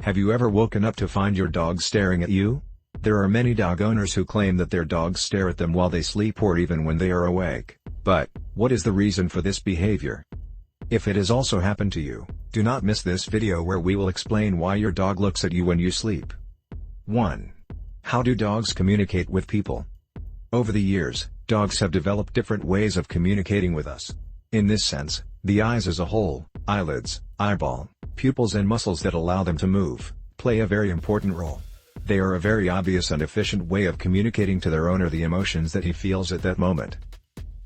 Have you ever woken up to find your dog staring at you? There are many dog owners who claim that their dogs stare at them while they sleep or even when they are awake. But, what is the reason for this behavior? If it has also happened to you, do not miss this video where we will explain why your dog looks at you when you sleep. 1. How do dogs communicate with people? Over the years, dogs have developed different ways of communicating with us. In this sense, the eyes as a whole, eyelids, eyeball, pupils and muscles that allow them to move, play a very important role. They are a very obvious and efficient way of communicating to their owner the emotions that he feels at that moment.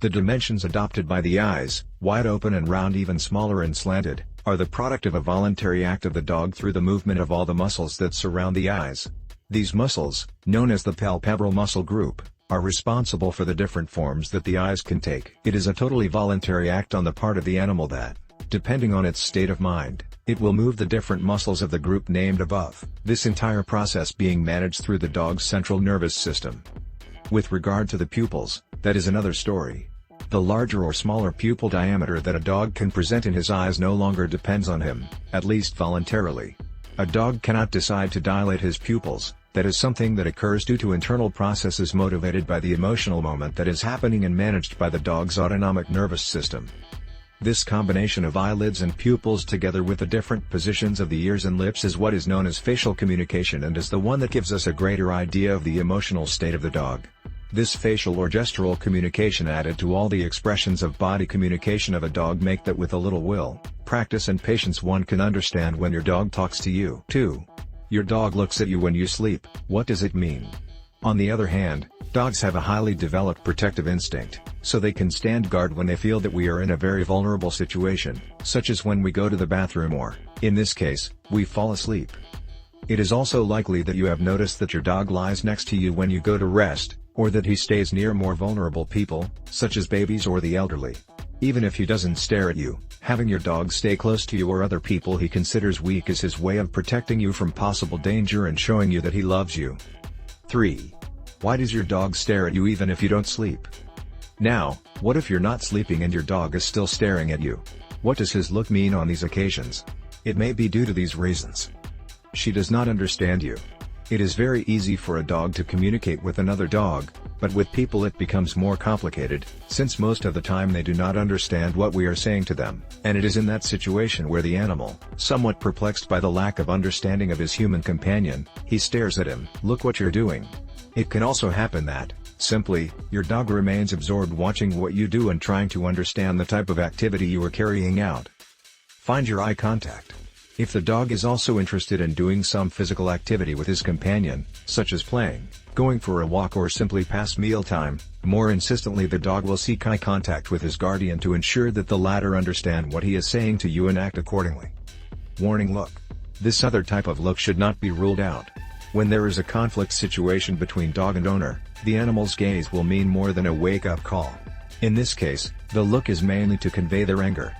The dimensions adopted by the eyes, wide open and round, even smaller and slanted, are the product of a voluntary act of the dog through the movement of all the muscles that surround the eyes. These muscles, known as the palpebral muscle group, are responsible for the different forms that the eyes can take. It is a totally voluntary act on the part of the animal that, depending on its state of mind, it will move the different muscles of the group named above, this entire process being managed through the dog's central nervous system. With regard to the pupils, that is another story. The larger or smaller pupil diameter that a dog can present in his eyes no longer depends on him, at least voluntarily. A dog cannot decide to dilate his pupils. That is something that occurs due to internal processes motivated by the emotional moment that is happening and managed by the dog's autonomic nervous system. This combination of eyelids and pupils together with the different positions of the ears and lips is what is known as facial communication and is the one that gives us a greater idea of the emotional state of the dog. This facial or gestural communication added to all the expressions of body communication of a dog make that with a little will, practice and patience one can understand when your dog talks to you. 2. Your dog looks at you when you sleep. What does it mean? On the other hand, dogs have a highly developed protective instinct, so they can stand guard when they feel that we are in a very vulnerable situation, such as when we go to the bathroom or, in this case, we fall asleep. It is also likely that you have noticed that your dog lies next to you when you go to rest, or that he stays near more vulnerable people, such as babies or the elderly. Even if he doesn't stare at you, having your dog stay close to you or other people he considers weak is his way of protecting you from possible danger and showing you that he loves you. 3. Why does your dog stare at you even if you don't sleep? Now, what if you're not sleeping and your dog is still staring at you? What does his look mean on these occasions? It may be due to these reasons. She does not understand you. It is very easy for a dog to communicate with another dog, but with people it becomes more complicated, since most of the time they do not understand what we are saying to them, and it is in that situation where the animal, somewhat perplexed by the lack of understanding of his human companion, he stares at him. Look what you're doing. It can also happen that, simply, your dog remains absorbed watching what you do and trying to understand the type of activity you are carrying out. Find your eye contact. If the dog is also interested in doing some physical activity with his companion, such as playing, going for a walk or simply past mealtime, more insistently the dog will seek eye contact with his guardian to ensure that the latter understand what he is saying to you and act accordingly. Warning look. This other type of look should not be ruled out. When there is a conflict situation between dog and owner, the animal's gaze will mean more than a wake-up call. In this case, the look is mainly to convey their anger.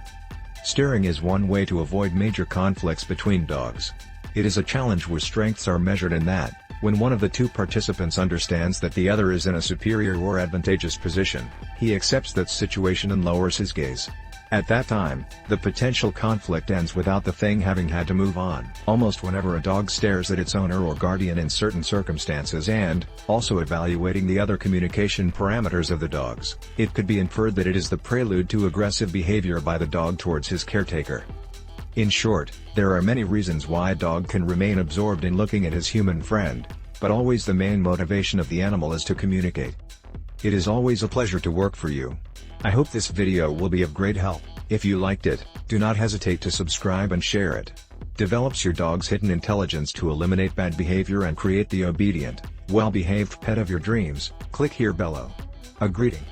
Staring is one way to avoid major conflicts between dogs. It is a challenge where strengths are measured in that, when one of the two participants understands that the other is in a superior or advantageous position, he accepts that situation and lowers his gaze. At that time, the potential conflict ends without the thing having had to move on. Almost whenever a dog stares at its owner or guardian in certain circumstances and, also evaluating the other communication parameters of the dogs, it could be inferred that it is the prelude to aggressive behavior by the dog towards his caretaker. In short, there are many reasons why a dog can remain absorbed in looking at his human friend, but always the main motivation of the animal is to communicate. It is always a pleasure to work for you. I hope this video will be of great help. If you liked it, do not hesitate to subscribe and share it. Develops your dog's hidden intelligence to eliminate bad behavior and create the obedient, well-behaved pet of your dreams. Click here below. A greeting.